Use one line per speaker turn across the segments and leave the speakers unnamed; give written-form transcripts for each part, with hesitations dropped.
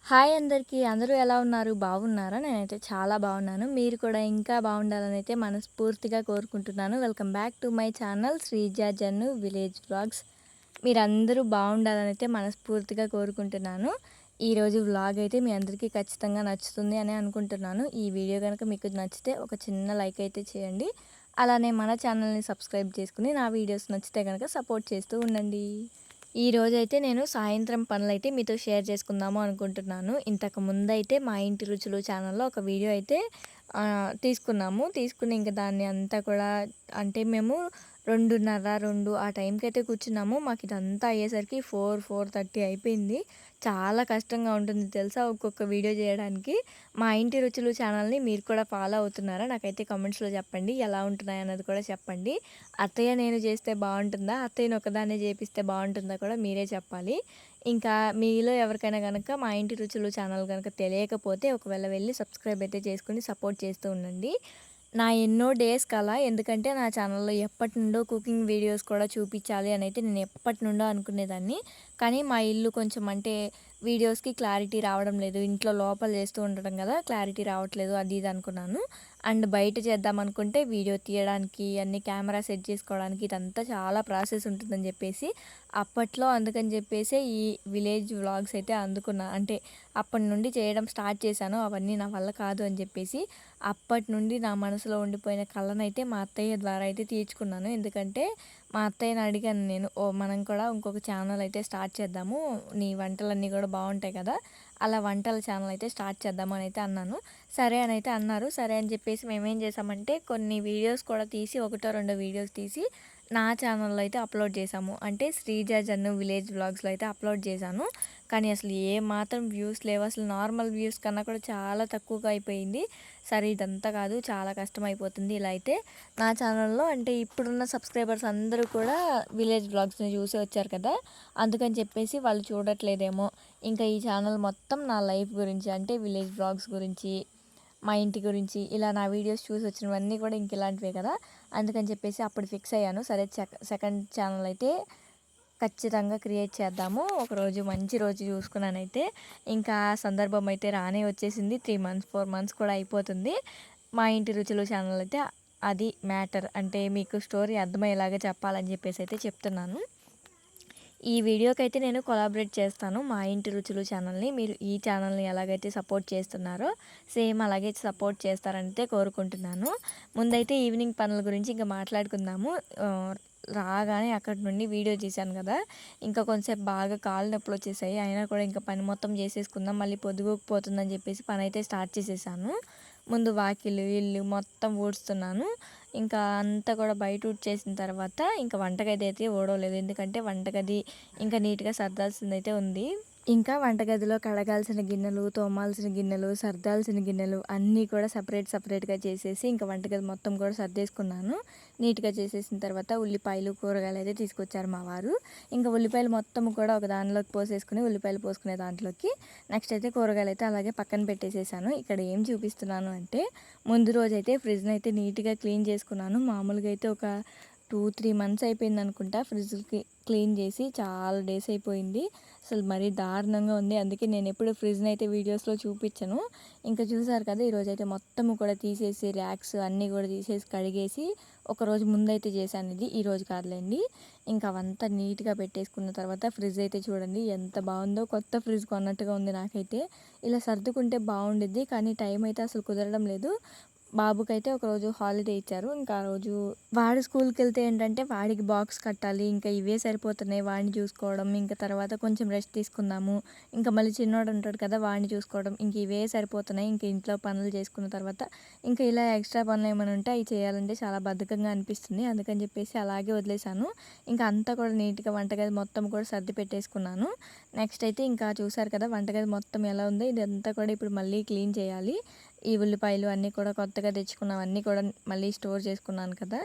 Hi అందరికీ. అందరూ ఎలా ఉన్నారు? బాగున్నారా? నేనైతే చాలా బాగున్నాను. మీరు కూడా ఇంకా బాగుండాలనైతే మనస్ఫూర్తిగా కోరుకుంటున్నాను. Welcome back to my channel Sreeja Jannu village vlogs. మీరందరూ బాగుండాలనైతే మనస్ఫూర్తిగా కోరుకుంటున్నాను. ఈరోజు వ్లాగ్ అయితే మీ అందరికీ ఖచ్చితంగా నచ్చుతుంది అని అనుకుంటున్నాను. ఈ వీడియో కనుక మీకు నచ్చితే ఒక చిన్న లైక్ అయితే చేయండి. అలానే మన ఛానల్ని సబ్స్క్రైబ్ చేసుకుని నా వీడియోస్ నచ్చితే కనుక సపోర్ట్ చేస్తూ ఉండండి. ఈరోజైతే నేను సాయంత్రం పనులైతే మీతో షేర్ చేసుకుందాము అనుకుంటున్నాను. ఇంతకు ముందైతే మా ఇంటి రుచులు ఛానల్లో ఒక వీడియో అయితే తీసుకుని ఇంక దాన్ని అంతా కూడా అంటే మేము 2:30 ఆ టైంకి అయితే కూర్చున్నాము. మాకు ఇదంతా అయ్యేసరికి 4:30 అయిపోయింది. చాలా కష్టంగా ఉంటుంది తెలుసా ఒక్కొక్క వీడియో చేయడానికి. మా ఇంటి రుచులు ఛానల్ని మీరు కూడా ఫాలో అవుతున్నారా? నాకైతే కామెంట్స్లో చెప్పండి. ఎలా ఉంటున్నాయి అన్నది కూడా చెప్పండి. అత్తయ్య నేను చేస్తే బాగుంటుందా, అత్తయ్యని ఒకదాన్నే చేపిస్తే బాగుంటుందా కూడా మీరే చెప్పాలి. ఇంకా మీలో ఎవరికైనా కనుక మా ఇంటి రుచులు ఛానల్ కనుక తెలియకపోతే ఒకవేళ వెళ్ళి సబ్స్క్రైబ్ అయితే చేసుకుని సపోర్ట్ చేస్తూ ఉండండి. నా ఎన్నో డేస్ కల, ఎందుకంటే నా ఛానల్లో ఎప్పటి నుండో కుకింగ్ వీడియోస్ కూడా చూపించాలి అని అయితే నేను ఎప్పటి నుండో అనుకునేదాన్ని. కానీ మా ఇల్లు కొంచెం అంటే వీడియోస్కి క్లారిటీ రావడం లేదు. ఇంట్లో లోపల చేస్తూ ఉండడం కదా, క్లారిటీ రావట్లేదు అది ఇది అనుకున్నాను. అండ్ బయట చేద్దాం అనుకుంటే వీడియో తీయడానికి అన్ని కెమెరా సెట్ చేసుకోవడానికి ఇదంతా చాలా ప్రాసెస్ ఉంటుందని చెప్పేసి అప్పట్లో అందుకని చెప్పేసి ఈ విలేజ్ వ్లాగ్స్ అయితే అందుకున్నా. అంటే అప్పటి నుండి చేయడం స్టార్ట్ చేశాను. అవన్నీ నా వల్ల కాదు అని చెప్పేసి అప్పటి నుండి నా మనసులో ఉండిపోయిన కళనైతే మా అత్తయ్య ద్వారా అయితే తీర్చుకున్నాను. ఎందుకంటే మా అత్తయ్యని అడిగాను నేను, మనం కూడా ఇంకొక ఛానల్ అయితే స్టార్ట్ చేద్దాము, నీ వంటలన్నీ కూడా బాగుంటాయి కదా, అలా వంటల ఛానల్ అయితే స్టార్ట్ చేద్దాము అని అయితే అన్నాను. సరే అని అయితే అన్నారు. సరే అని చెప్పేసి మేమేం చేసామంటే కొన్ని వీడియోస్ కూడా తీసి, ఒకటో రెండో వీడియోస్ తీసి నా ఛానల్లో అయితే అప్లోడ్ చేశాము. అంటే శ్రీజ జన్ను విలేజ్ వ్లాగ్స్లో అయితే అప్లోడ్ చేశాను. కానీ అసలు ఏ మాత్రం వ్యూస్ లేవు. అసలు నార్మల్ వ్యూస్ కన్నా కూడా చాలా తక్కువగా అయిపోయింది. సరే ఇదంతా కాదు, చాలా కష్టం అయిపోతుంది ఇలా అయితే. నా ఛానల్లో అంటే ఇప్పుడున్న సబ్స్క్రైబర్స్ అందరూ కూడా విలేజ్ వ్లాగ్స్ని చూసి వచ్చారు కదా, అందుకని చెప్పేసి వాళ్ళు చూడట్లేదేమో. ఇంకా ఈ ఛానల్ మొత్తం నా లైఫ్ గురించి, అంటే విలేజ్ వ్లాగ్స్ గురించి, మా ఇంటి గురించి, ఇలా నా వీడియోస్ చూసి వచ్చినవన్నీ కూడా ఇంక ఇలాంటివే కదా, అందుకని చెప్పేసి అప్పుడు ఫిక్స్ అయ్యాను. సరే సెకండ్ ఛానల్ అయితే ఖచ్చితంగా క్రియేట్ చేద్దాము, ఒకరోజు మంచి రోజు చూసుకున్నానైతే. ఇంకా సందర్భం అయితే రానే వచ్చేసింది. 3 మంత్స్ 4 మంత్స్ కూడా అయిపోతుంది. మా ఇంటి రుచులు ఛానల్ అయితే అది మ్యాటర్. అంటే మీకు స్టోరీ అర్థమయ్యేలాగా చెప్పాలని చెప్పేసి అయితే చెప్తున్నాను. ఈ వీడియోకి అయితే నేను కొలాబరేట్ చేస్తాను మా ఇంటి రుచులు ఛానల్ని. మీరు ఈ ఛానల్ని ఎలాగైతే సపోర్ట్ చేస్తున్నారో సేమ్ అలాగే సపోర్ట్ చేస్తారంటే కోరుకుంటున్నాను. ముందైతే ఈవినింగ్ పనుల గురించి ఇంకా మాట్లాడుకుందాము. రాగానే అక్కడి నుండి వీడియో చేశాను కదా, ఇంకా కొంచెంసేపు బాగా కాళ్ళు నొప్పులు వచ్చేసాయి. అయినా కూడా ఇంకా పని మొత్తం చేసేసుకుందాం, మళ్ళీ పొద్దుగోకపోతుందని చెప్పేసి పని అయితే స్టార్ట్ చేసేసాను. ముందు వాకిలు ఇల్లు మొత్తం ఊడుస్తున్నాను. ఇంకా అంతా కూడా బయట ఊడ్చేసిన తర్వాత ఇంకా వంటగది అయితే ఊడవలేదు. ఎందుకంటే వంటగది ఇంకా నీట్గా సర్దాల్సిందైతే ఉంది. ఇంకా వంటగదిలో కడగాల్సిన గిన్నెలు, తోమాల్సిన గిన్నెలు, సర్దాల్సిన గిన్నెలు అన్నీ కూడా సపరేట్గా చేసేసి ఇంకా వంటగది మొత్తం కూడా సర్దేసుకున్నాను. నీట్గా చేసేసిన తర్వాత ఉల్లిపాయలు, కూరగాయలు అయితే తీసుకొచ్చారు మా వారు. ఇంకా ఉల్లిపాయలు మొత్తం కూడా ఒక దానిలోకి పోసేసుకుని, ఉల్లిపాయలు పోసుకునే దాంట్లోకి నెక్స్ట్ అయితే కూరగాయలు అయితే అలాగే పక్కన పెట్టేసేసాను. ఇక్కడ ఏం చూపిస్తున్నాను అంటే, ముందు రోజైతే ఫ్రిడ్జ్ని అయితే నీట్గా క్లీన్ చేసుకున్నాను. మామూలుగా అయితే ఒక 2-3 మంత్స్ అయిపోయింది అనుకుంటా ఫ్రిడ్జ్కి క్లీన్ చేసి, చాలా డేస్ అయిపోయింది. అసలు మరీ దారుణంగా ఉంది. అందుకే నేను ఎప్పుడు ఫ్రిడ్జ్ని అయితే వీడియోస్లో చూపించను. ఇంకా చూసారు కదా, ఈరోజు అయితే మొత్తం కూడా తీసేసి ర్యాక్స్ అన్నీ కూడా తీసేసి కడిగేసి ఒకరోజు ముందైతే చేశాను. ఇది ఈరోజు కాదులేండి. ఇంకా అవంతా నీట్గా పెట్టేసుకున్న తర్వాత ఫ్రిడ్జ్ అయితే చూడండి ఎంత బాగుందో, కొత్త ఫ్రిడ్జ్ కొన్నట్టుగా ఉంది నాకైతే. ఇలా సర్దుకుంటే బాగుండిద్ది, కానీ టైం అయితే అసలు కుదరడం లేదు. బాబుకైతే ఒకరోజు హాలిడే ఇచ్చారు. ఇంకా ఆ రోజు వాడు స్కూల్కి వెళ్తే ఏంటంటే వాడికి బాక్స్ కట్టాలి, ఇంకా ఇవే సరిపోతున్నాయి వాడిని చూసుకోవడం. ఇంకా తర్వాత కొంచెం రెస్ట్ తీసుకుందాము, ఇంకా మళ్ళీ చిన్నోడు ఉంటాడు కదా వాడిని చూసుకోవడం, ఇంక ఇవే సరిపోతున్నాయి. ఇంక ఇంట్లో పనులు చేసుకున్న తర్వాత ఇంకా ఇలా ఎక్స్ట్రా పనులు ఏమైనా ఉంటే అవి చేయాలంటే చాలా బద్ధకంగా అనిపిస్తుంది. అందుకని చెప్పేసి అలాగే వదిలేశాను. ఇంకా అంతా కూడా నీట్గా వంటగది మొత్తం కూడా సర్ది పెట్టేసుకున్నాను. నెక్స్ట్ అయితే ఇంకా చూసారు కదా వంటగది మొత్తం ఎలా ఉందో, ఇదంతా కూడా ఇప్పుడు మళ్ళీ క్లీన్ చేయాలి. ఈ ఉల్లిపాయలు అన్నీ కూడా కొత్తగా తెచ్చుకున్నవన్నీ కూడా మళ్ళీ స్టోర్ చేసుకున్నాను కదా.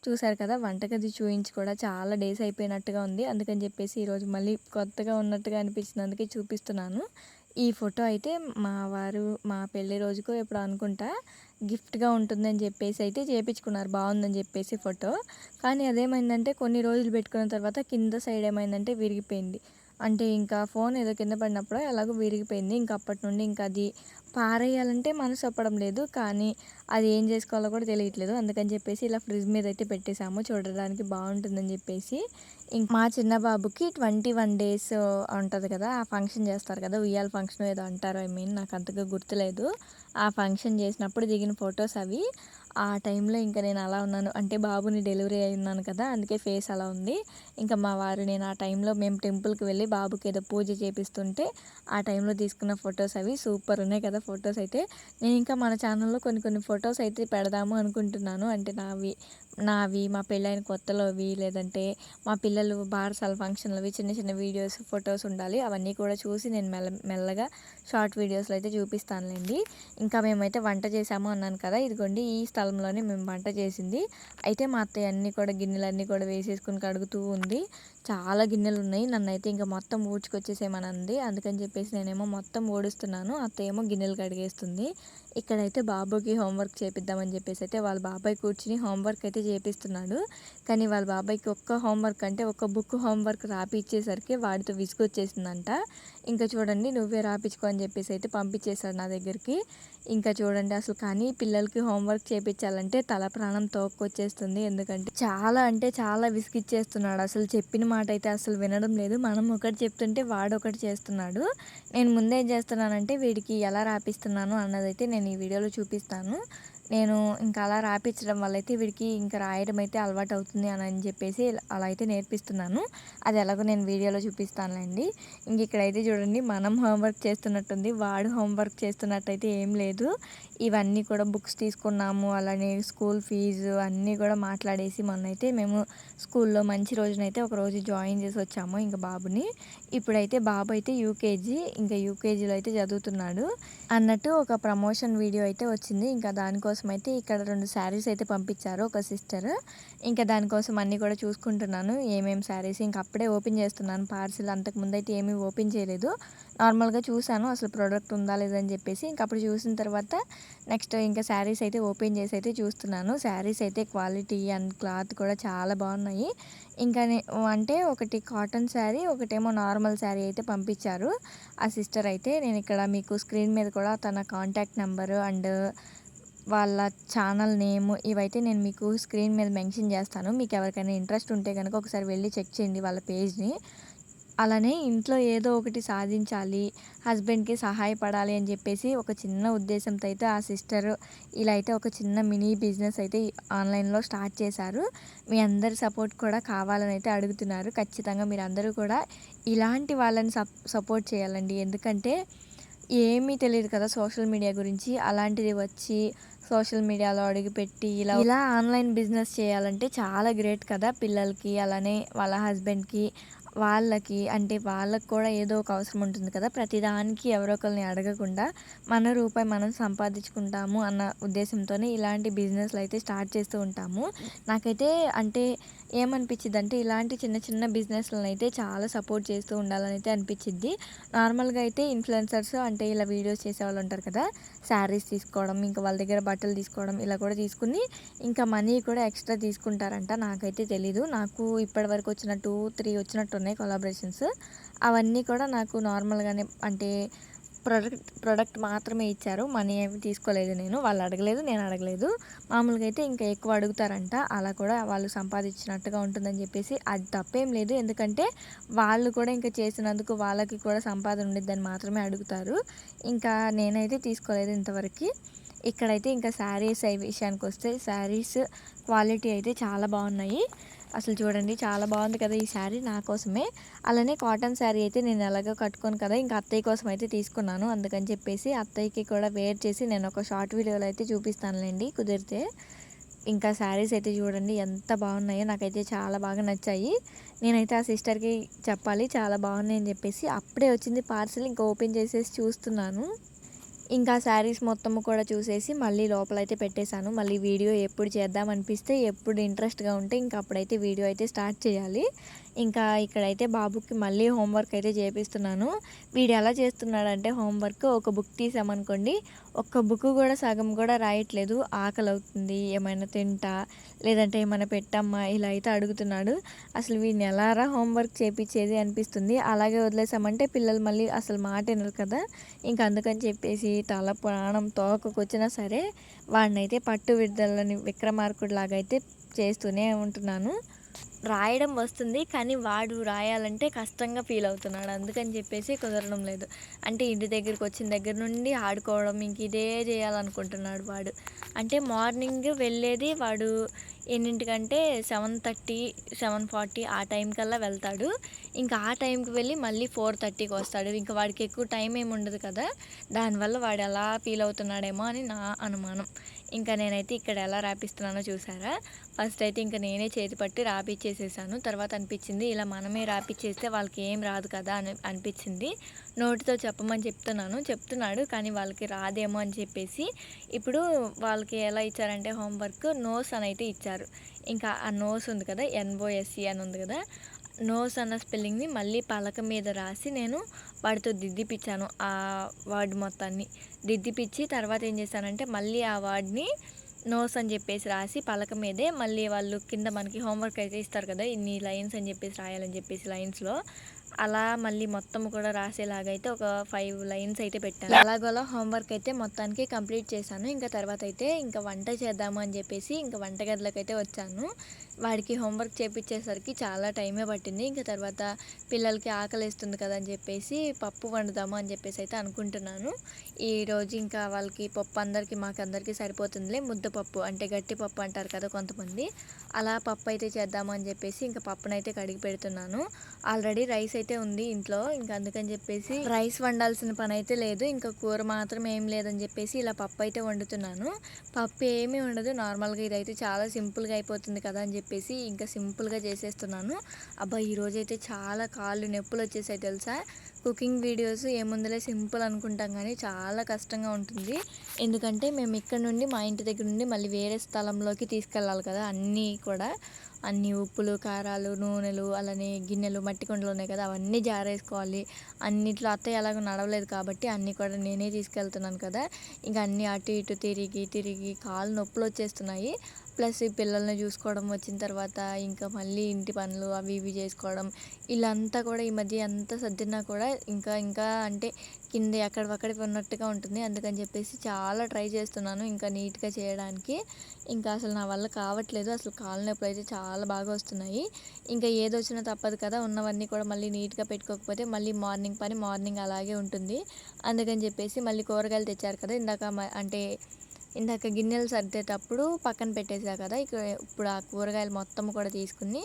చూసారు కదా, వంటగది చూయించి కూడా చాలా డేస్ అయిపోయినట్టుగా ఉంది. అందుకని చెప్పేసి ఈరోజు మళ్ళీ కొత్తగా ఉన్నట్టుగా అనిపించినందుకే చూపిస్తున్నాను. ఈ ఫోటో అయితే మా వారు మా పెళ్ళి రోజుకో ఎప్పుడు అనుకుంటా గిఫ్ట్గా ఉంటుందని చెప్పేసి అయితే చేయించుకున్నారు, బాగుందని చెప్పేసి ఫోటో. కానీ అదేమైందంటే కొన్ని రోజులు పెట్టుకున్న తర్వాత కింద సైడ్ ఏమైందంటే విరిగిపోయింది. అంటే ఇంకా ఫోన్ ఏదో కింద పడినప్పుడో ఎలాగో విరిగిపోయింది. ఇంక అప్పటి నుండి ఇంక అది పారేయాలంటే మనసు ఒప్పడం లేదు. కానీ అది ఏం జేసుకోవాలో కూడా తెలియట్లేదు. అందుకని చెప్పేసి ఇలా ఫ్రిడ్జ్ మీదయితే పెట్టేసాము. చూడడానికి బావుంటుందని జెప్పేసి. మా చిన్న బాబుకి 21 డేస్ ఉంటది కదా! ఆ ఫంక్షన్ జేస్తారు కదా! ఉయ్యాల ఫంక్షనో ఏదో అంటారు. నాకంతగా గుర్తులేదు. ఆ ఫంక్షన్ జేసినప్పుడు దిగిన ఫోటోస్ అవి. ఆ టైంలో ఇంక నేను అలా ఉన్నాను. అంటే బాబుని డెలివరీ అయి ఉన్నాను కదా! అందుకే ఫేస్ అలా ఉంది. ఇంకా మా వారు నేను ఆ టైంలో మేము టెంపుల్‌కి వెళ్ళి బాబుకి ఏదో పూజ చేపిస్తుంటే ఆ టైంలో తీసుకున్న ఫోటోస్ అవి. సూపర్ ఉన్నాయి కదా ఫోటోస్ అయితే. నేను ఇంకా మన ఛానల్‌లో కొన్ని కొన్ని ఫోటోస్ అయితే పెడదాము అనుకుంటున్నాను. అంటే నావి, నావి మా పెళ్ళైన కొత్తలోవి లేదంటే మా పిల్లలు బారసాల ఫంక్షన్‌లవి చిన్న చిన్న వీడియోస్, ఫోటోస్ ఉండాలి. అవన్నీ కూడా చూసి నేను మెల్లగా షార్ట్ వీడియోస్‌లో అయితే చూపిస్తానులెండి. ఇంకా మేమైతే వంట చేశాము అన్నాను కదా! ఇదిగోండి ఈ స్థలంలోనే మేము వంట చేసింది. అయితే మా అత్తయ్య అన్నీ కూడా గిన్నెలన్నీ కూడా వేసేసుకొని కడుగుతూ ఉంది. చాలా గిన్నెలున్నాయి. నన్నైతే ఇంక మొత్తం ఊడ్చుకొచ్చేసేయమనంది. అందుకని చెప్పేసి నేనేమో మొత్తం ఊడుస్తున్నాను. అత్తయ్య ఏమో గిన్నెలు కడిగేస్తుంది. ఇక్కడైతే బాబుకి హోంవర్క్ చేపిద్దామని చెప్పేసి అయితే వాళ్ళ బాబాయ్ కూర్చొని హోంవర్క్ అయితే చేపిస్తున్నాడు. కానీ వాళ్ళ బాబాయ్‌కి ఒక్క హోంవర్క్ అంటే ఒక బుక్ హోంవర్క్ రాపిచ్చేసరికి వాడితో విసుగొచ్చేసిందంట. ఇంకా చూడండి నువ్వే రాపిచ్చుకో అని చెప్పేసి అయితే పంపించేసాడు నా దగ్గరికి. ఇంకా చూడండి అసలు కానీ పిల్లలకి హోంవర్క్ చేపిచ్చాలంటే తల ప్రాణం తోక్కొచ్చేస్తుంది. ఎందుకంటే చాలా అంటే చాలా విసిగిచ్చేస్తున్నాడు. అసలు చెప్పిన మాట అయితే అసలు వినడం లేదు. మనం ఒకటి చెప్తుంటే వాడొకటి చేస్తున్నాడు. నేను ముందు ఏం చేస్తున్నానంటే వీడికి ఎలా రాపిస్తున్నాను అన్నదైతే నేను ఈ వీడియోలో చూపిస్తాను. నేను ఇంకా అలా రాపిచ్చడం వల్ల అయితే వీడికి ఇంకా రాయడం అయితే అలవాటవుతుంది అని చెప్పేసి అలా అయితే నేర్పిస్తున్నాను. అది ఎలాగో నేను వీడియోలో చూపిస్తానులెండి. ఇక్కడైతే చూడండి మనం హోంవర్క్ చేస్తున్నట్టుంది. వాడు హోంవర్క్ చేస్తున్నట్టయితే ఏం లేదు. ఇవన్నీ కూడా బుక్స్ తీసుకున్నాము. అలానే స్కూల్ ఫీజు అన్నీ కూడా మాట్లాడేసి మొన్నైతే మేము స్కూల్‌లో మంచి రోజునైతే ఒకరోజు జాయిన్ చేసి వచ్చాము ఇంక బాబుని. ఇప్పుడైతే బాబు అయితే యూకేజీ. ఇంకా యూకేజీలో అయితే చదువుతున్నాడు. అన్నట్టు ఒక ప్రమోషన్ వీడియో అయితే వచ్చింది. ఇంకా దానికోసం అయితే ఇక్కడ 2 శారీస్ అయితే పంపించారు ఒక సిస్టర్. ఇంకా దానికోసం అన్నీ కూడా చూసుకుంటున్నాను. ఏమేం శారీస్ ఇంక అప్పుడే ఓపెన్ చేస్తున్నాను పార్సిల్. అంతకుముందయితే ఏమీ ఓపెన్ చేయలేదు. నార్మల్‌గా చూసాను అసలు ప్రొడక్ట్ ఉందా లేదా అని చెప్పేసి. ఇంక అప్పుడు చూసిన తర్వాత నెక్స్ట్ ఇంకా శారీస్ అయితే ఓపెన్ చేసి అయితే చూస్తున్నాను. శారీస్ అయితే క్వాలిటీ అండ్ క్లాత్ కూడా చాలా బాగున్నాయి. ఇంకా అంటే ఒకటి కాటన్ శారీ, ఒకటేమో నార్మల్ శారీ అయితే పంపించారు. ఆ సిస్టర్ అయితే నేను ఇక్కడ మీకు స్క్రీన్ మీద కూడా తన కాంటాక్ట్ నెంబరు అండ్ వాళ్ళ ఛానల్ నేమ్ ఇవైతే నేను మీకు స్క్రీన్ మీద మెన్షన్ చేస్తాను. మీకు ఎవరికైనా ఇంట్రెస్ట్ ఉంటే గనుక ఒకసారి వెళ్లి చెక్ చేయండి వాళ్ళ పేజ్‌ని. అలానే ఇంట్లో ఏదో ఒకటి సాధించాలి, హస్బెండ్‌కి సహాయపడాలి అని చెప్పేసి ఒక చిన్న ఉద్దేశంతో అయితే ఆ సిస్టర్ ఇలా అయితే ఒక చిన్న మినీ బిజినెస్ అయితే ఆన్‌లైన్‌లో స్టార్ట్ చేశారు. మీ అందరి సపోర్ట్ కూడా కావాలని అయితే అడుగుతున్నారు. ఖచ్చితంగా మీరందరూ కూడా ఇలాంటి వాళ్ళని సపోర్ట్ చేయాలండి. ఎందుకంటే ఏమీ తెలీదు కదా సోషల్ మీడియా గురించి. అలాంటిది వచ్చి సోషల్ మీడియాలో అడుగుపెట్టి ఇలా ఆన్‌లైన్ బిజినెస్ చేయాలంటే చాలా గ్రేట్ కదా! పిల్లలకి అలానే వాళ్ళ హస్బెండ్‌కి వాళ్ళకి అంటే వాళ్ళకి కూడా ఏదో ఒక అవసరం ఉంటుంది కదా! ప్రతిదానికి ఎవరో ఒకళ్ళని అడగకుండా మన రూపాయి మనం సంపాదించుకుంటాము అన్న ఉద్దేశంతోనే ఇలాంటి బిజినెస్‌లయితే స్టార్ట్ చేస్తూ ఉంటాము. నాకైతే అంటే ఏమనిపిచ్చిద్దంటే ఇలాంటి చిన్న చిన్న బిజినెస్‌లనైతే చాలా సపోర్ట్ చేస్తూ ఉండాలనైతే అనిపిచ్చిద్ది. నార్మల్‌గా అయితే ఇన్‌ఫ్లుయెన్సర్స్ అంటే ఇలా వీడియోస్ చేసేవాళ్ళు ఉంటారు కదా! శారీస్ తీసుకోవడం, ఇంకా వాళ్ళ దగ్గర బట్టలు తీసుకోవడం ఇలా కూడా తీసుకొని ఇంకా మనీ కూడా ఎక్స్‌ట్రా తీసుకుంటారంట. నాకైతే తెలీదు. నాకు ఇప్పటివరకు వచ్చిన 2, 3 వచ్చినట్టున్నాయి కొలాబరేషన్స్. అవన్నీ కూడా నాకు నార్మల్‌గానే అంటే ప్రొడక్ట్ మాత్రమే ఇచ్చారు. మనీ ఏమి తీసుకోలేదు నేను. వాళ్ళు అడగలేదు, నేను అడగలేదు. మామూలుగా అయితే ఇంకా ఎక్కువ అడుగుతారంట. అలా కూడా వాళ్ళు సంపాదించినట్టుగా ఉంటుందని చెప్పేసి అది తప్పేం లేదు. ఎందుకంటే వాళ్ళు కూడా ఇంకా చేసినందుకు వాళ్ళకి కూడా సంపాదన ఉండిద్దని మాత్రమే అడుగుతారు. ఇంకా నేనైతే తీసుకోలేదు ఇంతవరకి. ఇక్కడైతే ఇంకా శారీస్ విషయానికొస్తే శారీస్ క్వాలిటీ అయితే చాలా బాగున్నాయి. అసలు చూడండి చాలా బాగుంది కదా ఈ శారీ నా కోసమే. అలానే కాటన్ శారీ అయితే నేను ఎలాగో కట్టుకోను కదా! ఇంకా అత్తయ్య కోసం అయితే తీసుకున్నాను. అందుకని చెప్పేసి అత్తయ్యకి కూడా వేర్ చేసి నేను ఒక షార్ట్ వీడియోలో అయితే చూపిస్తానులెండి కుదిరితే. ఇంకా శారీస్ అయితే చూడండి ఎంత బాగున్నాయో నాకైతే చాలా బాగా నచ్చాయి. నేనైతే ఆ సిస్టర్‌కి చెప్పాలి చాలా బాగున్నాయి అని చెప్పేసి. అప్పుడే వచ్చింది పార్సెల్ ఇంకా ఓపెన్ చేసేసి చూస్తున్నాను. ఇంకా శారీస్ మొత్తము కూడా చూసేసి మళ్ళీ లోపలైతే పెట్టేశాను. మళ్ళీ వీడియో ఎప్పుడు చేద్దాం అనిపిస్తే, ఎప్పుడు ఇంట్రెస్ట్‌గా ఉంటే ఇంక అప్పుడైతే వీడియో అయితే స్టార్ట్ చేయాలి. ఇంకా ఇక్కడైతే బాబుకి మళ్ళీ హోంవర్క్ అయితే చేపిస్తున్నాను. వీడు ఎలా చేస్తున్నాడంటే హోంవర్క్ ఒక బుక్ తీసామనుకోండి, ఒక్క బుక్ కూడా సగం కూడా రాయట్లేదు. ఆకలవుతుంది, ఏమైనా తింటా, లేదంటే ఏమైనా పెట్టమ్మా ఇలా అయితే అడుగుతున్నాడు. అసలు వీడిని ఎలారా హోంవర్క్ చేపిచ్చేది అనిపిస్తుంది. అలాగే వదిలేసామంటే పిల్లలు మళ్ళీ అసలు మాట వినరు కదా! ఇంక అందుకని చెప్పేసి తల ప్రాణం తోకకొచ్చినా సరే వాడినైతే పట్టు విడుదలని విక్రమార్కుడిలాగా అయితే చేస్తూనే ఉంటున్నాను. రాయడం వస్తుంది. కానీ వాడు రాయాలంటే కష్టంగా ఫీల్ అవుతున్నాడు. అందుకని చెప్పేసి కుదరడం లేదు. అంటే ఇంటి దగ్గరికొచ్చిన దగ్గర నుండి ఆడుకోవడం ఇంక ఇదే చేయాలనుకుంటున్నాడు వాడు. అంటే మార్నింగ్ వెళ్ళేది వాడు ఎన్నింటికంటే 7:30, 7:40 ఆ టైం కల్లా వెళ్తాడు. ఇంకా ఆ టైంకి వెళ్ళి మళ్ళీ 4:30కి వస్తాడు. ఇంక వాడికి ఎక్కువ టైం ఏమి ఉండదు కదా! దానివల్ల వాడు ఎలా ఫీల్ అవుతున్నాడేమో అని నా అనుమానం. ఇంకా నేనైతే ఇక్కడ ఎలా రాపిస్తున్నానో చూసారా? ఫస్ట్ అయితే ఇంక నేనే చేతి పట్టి రాపిచ్చేసేసాను. తర్వాత అనిపించింది ఇలా మనమే రాపిచ్చేస్తే వాళ్ళకి ఏం రాదు కదా అని అనిపించింది. నోటితో చెప్పమని చెప్తున్నాడు కానీ వాళ్ళకి రాదేమో అని చెప్పేసి ఇప్పుడు వాళ్ళకి ఎలా ఇచ్చారంటే హోంవర్క్ నోస్ అని అయితే ఇచ్చారు. ఇంకా ఆ నోస్ ఉంది కదా, ఎన్ఓఎస్ఈ అని ఉంది కదా, నోస్ అన్న స్పెల్లింగ్ని మళ్ళీ పలక మీద రాసి నేను వాడితో దిద్దిపిచ్చాను. ఆ వర్డ్ మొత్తాన్ని దిద్దిపిచ్చి తర్వాత ఏం చేశానంటే మళ్ళీ ఆ వర్డ్ని నోస్ అని చెప్పేసి రాసి పలక మీదే మళ్ళీ వాళ్ళు కింద మనకి హోంవర్క్ అయితే ఇస్తారు కదా, ఇన్ని లైన్స్ అని చెప్పేసి రాయాలని చెప్పేసి లైన్స్లో అలా మళ్ళీ మొత్తం కూడా రాసేలాగా అయితే ఒక 5 లైన్స్ అయితే పెట్టాను. అలాగోలా హోంవర్క్ అయితే మొత్తానికి కంప్లీట్ చేశాను. ఇంకా తర్వాత అయితే ఇంకా వంట చేద్దాము అని చెప్పేసి ఇంకా వంటగదిలోకి అయితే వచ్చాను. వాడికి హోంవర్క్ చేపించేసరికి చాలా టైమే పట్టింది. ఇంకా తర్వాత పిల్లలకి ఆకలేస్తుంది కదా అని చెప్పేసి పప్పు వండుదాము అని చెప్పేసి అయితే అనుకుంటున్నాను. ఈరోజు ఇంకా వాళ్ళకి పప్పు మాకందరికీ సరిపోతుందిలే, ముద్దపప్పు అంటే గట్టి పప్పు అంటారు కదా కొంతమంది, అలా పప్పు అయితే చేద్దాము అని చెప్పేసి ఇంకా పప్పునైతే కడిగి పెడుతున్నాను. ఆల్రెడీ రైస్ అయితే ఉంది ఇంట్లో. ఇంకా అందుకని చెప్పేసి రైస్ వండాల్సిన పని అయితే లేదు. ఇంకా కూర మాత్రం ఏం లేదని చెప్పేసి ఇలా పప్పు అయితే వండుతున్నాను. పప్పు ఏమీ ఉండదు, నార్మల్గా ఇదైతే చాలా సింపుల్గా అయిపోతుంది కదా అని చెప్పేసి ఇంకా సింపుల్గా చేసేస్తున్నాను. అబ్బా ఈరోజైతే చాలా కాళ్ళు నొప్పులు వచ్చేసాయి తెలుసా. కుకింగ్ వీడియోస్ ఏముందులే సింపుల్ అనుకుంటాం కానీ చాలా కష్టంగా ఉంటుంది. ఎందుకంటే మేము ఇక్కడ నుండి మా ఇంటి దగ్గర నుండి మళ్ళీ వేరే స్థలంలోకి తీసుకెళ్ళాలి కదా, అన్ని ఉప్పులు, కారాలు, నూనెలు, అలానే గిన్నెలు, మట్టి కుండలు ఉన్నాయి కదా, అవన్నీ జారేసుకోవాలి. అన్నిట్లో అత్తయ్య ఎలాగో నడవలేదు కాబట్టి అన్నీ కూడా నేనే తీసుకెళ్తున్నాను కదా. ఇంకా అన్నీ అటు ఇటు తిరిగి కాళ్ళు నొప్పులు వచ్చేస్తున్నాయి. ప్లస్ ఈ పిల్లల్ని చూసుకోవడం, వచ్చిన తర్వాత ఇంకా మళ్ళీ ఇంటి పనులు అవి ఇవి చేసుకోవడం, ఇల్లంతా కూడా ఈ మధ్య ఎంత సర్దినా కూడా ఇంకా అంటే కింద ఎక్కడివక్కడ ఉన్నట్టుగా ఉంటుంది. అందుకని చెప్పేసి చాలా ట్రై చేస్తున్నాను ఇంకా నీట్గా చేయడానికి. ఇంకా అసలు నా వల్ల కావట్లేదు. అసలు కాళ్ళ నొప్పులు అయితే చాలా బాగా వస్తున్నాయి. ఇంకా ఏదొచ్చినా తప్పదు కదా, ఉన్నవన్నీ కూడా మళ్ళీ నీట్గా పెట్టుకోకపోతే మళ్ళీ మార్నింగ్ పని మార్నింగ్ అలాగే ఉంటుంది. అందుకని చెప్పేసి మళ్ళీ కూరగాయలు తెచ్చారు కదా, ఇందాక గిన్నెలు సర్దేటప్పుడు పక్కన పెట్టేసా కదా, ఇప్పుడు ఆ కూరగాయలు మొత్తం కూడా తీసుకుని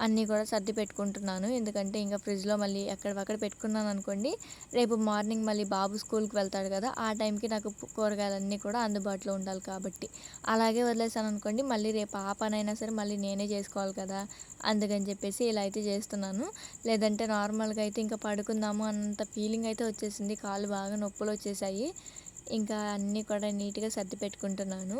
అన్నీ కూడా సర్ది పెట్టుకుంటున్నాను. ఎందుకంటే ఇంకా ఫ్రిడ్జ్లో మళ్ళీ ఎక్కడివక్కడ పెట్టుకున్నాను అనుకోండి, రేపు మార్నింగ్ మళ్ళీ బాబు స్కూల్కి వెళ్తాడు కదా, ఆ టైంకి నాకు కూరగాయలన్నీ కూడా అందుబాటులో ఉండాలి కాబట్టి. అలాగే వదిలేసాను అనుకోండి, మళ్ళీ రేపు ఆ పనైనా సరే మళ్ళీ నేనే చేసుకోవాలి కదా, అందుకని చెప్పేసి ఇలా అయితే చేస్తున్నాను. లేదంటే నార్మల్గా అయితే ఇంకా పడుకుందాము అన్నంత ఫీలింగ్ అయితే వచ్చేసింది. కాళ్ళు బాగా నొప్పులు వచ్చేసాయి. ఇంకా అన్నీ కూడా నీట్గా సర్ది పెట్టుకుంటున్నాను.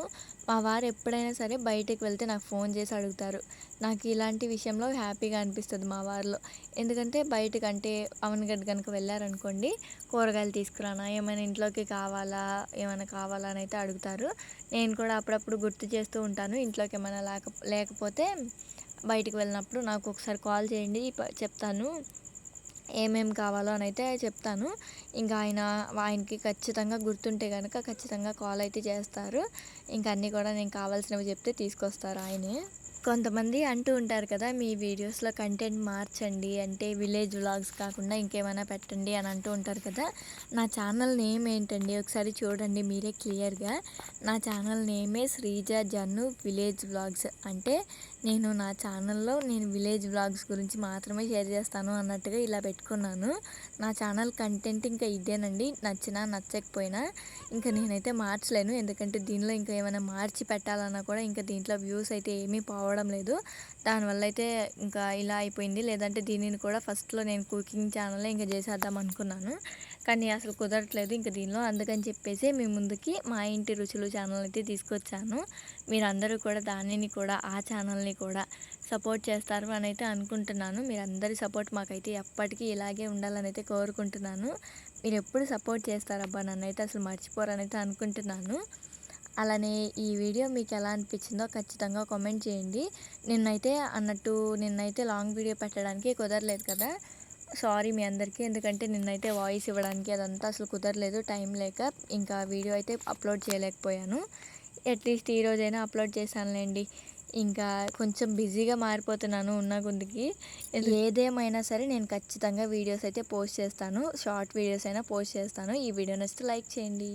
మా వారు ఎప్పుడైనా సరే బయటకు వెళ్తే నాకు ఫోన్ చేసి అడుగుతారు. నాకు ఇలాంటి విషయంలో హ్యాపీగా అనిపిస్తుంది మా వారిలో. ఎందుకంటే బయటకు అంటే అవనగడ్డ కనుక వెళ్ళారనుకోండి, కూరగాయలు తీసుకురానా, ఏమైనా ఇంట్లోకి కావాలా, ఏమైనా కావాలా అని అయితే అడుగుతారు. నేను కూడా అప్పుడప్పుడు గుర్తు చేస్తూ ఉంటాను. ఇంట్లోకి ఏమైనా లేకపోతే బయటికి వెళ్ళినప్పుడు నాకు ఒకసారి కాల్ చేయండి, చెప్తాను ఏమేమి కావాలో అని అయితే చెప్తాను. ఇంకా ఆయనకి ఖచ్చితంగా గుర్తుంటే కనుక ఖచ్చితంగా కాల్ అయితే చేస్తారు. ఇంకా అన్నీ కూడా నేను కావాల్సినవి చెప్తే తీసుకొస్తారు ఆయనే. కొంతమంది అంటూ ఉంటారు కదా, మీ వీడియోస్లో కంటెంట్ మార్చండి, అంటే విలేజ్ వ్లాగ్స్ కాకుండా ఇంకేమైనా పెట్టండి అని అంటూ ఉంటారు కదా. నా ఛానల్ నేమ్ ఏంటండి ఒకసారి చూడండి మీరే క్లియర్గా. నా ఛానల్ నేమే శ్రీజ జన్ను విలేజ్ వ్లాగ్స్. అంటే నేను నా ఛానల్లో నేను విలేజ్ వ్లాగ్స్ గురించి మాత్రమే షేర్ చేస్తాను అన్నట్టుగా ఇలా పెట్టుకున్నాను. నా ఛానల్ కంటెంట్ ఇంకా ఇదేనండి, నచ్చినా నచ్చకపోయినా ఇంకా నేనైతే మార్చలేను. ఎందుకంటే దీనిలో ఇంకా ఏమైనా మార్చి పెట్టాలన్నా కూడా ఇంకా దీంట్లో వ్యూస్ అయితే ఏమీ పోవడం లేదు. దానివల్ల అయితే ఇంకా ఇలా అయిపోయింది. లేదంటే దీనిని కూడా ఫస్ట్లో నేను కుకింగ్ ఛానలే ఇంకా చేసేద్దాం అనుకున్నాను. కానీ అసలు కుదరట్లేదు ఇంక దీనిలో. అందుకని చెప్పేసి మీ ముందుకి మా ఇంటి రుచులు ఛానల్ అయితే తీసుకొచ్చాను. మీరందరూ కూడా దానిని కూడా ఆ ఛానల్‌ని కూడా సపోర్ట్ చేస్తారు అనైతే అనుకుంటున్నాను. మీరందరి సపోర్ట్ మాకైతే ఎప్పటికీ ఇలాగే ఉండాలనైతే కోరుకుంటున్నాను. మీరెప్పుడు సపోర్ట్ చేస్తారబ్బా నన్నైతే అసలు మర్చిపోరనైతే అనుకుంటున్నాను. అలానే ఈ వీడియో మీకెలా అనిపించిందో ఖచ్చితంగా కామెంట్ చేయండి. నిన్నైతే లాంగ్ వీడియో పెట్టడానికి కుదరలేదు కదా! సారీ మీ అందరికీ. ఎందుకంటే నిన్నైతే వాయిస్ ఇవ్వడానికి అదంతా అసలు కుదరలేదు టైం లేక. ఇంకా వీడియో అయితే అప్లోడ్ చేయలేకపోయాను. అట్‌లీస్ట్ ఈరోజైనా అప్లోడ్ చేశానులెండి. ఇంకా కొంచెం బిజీగా మారిపోతున్నాను ఉన్న కొద్దికి. ఏదేమైనా సరే నేను ఖచ్చితంగా వీడియోస్ అయితే పోస్ట్ చేస్తాను. షార్ట్ వీడియోస్ అయినా పోస్ట్ చేస్తాను. ఈ వీడియో నచ్చితే లైక్ చేయండి.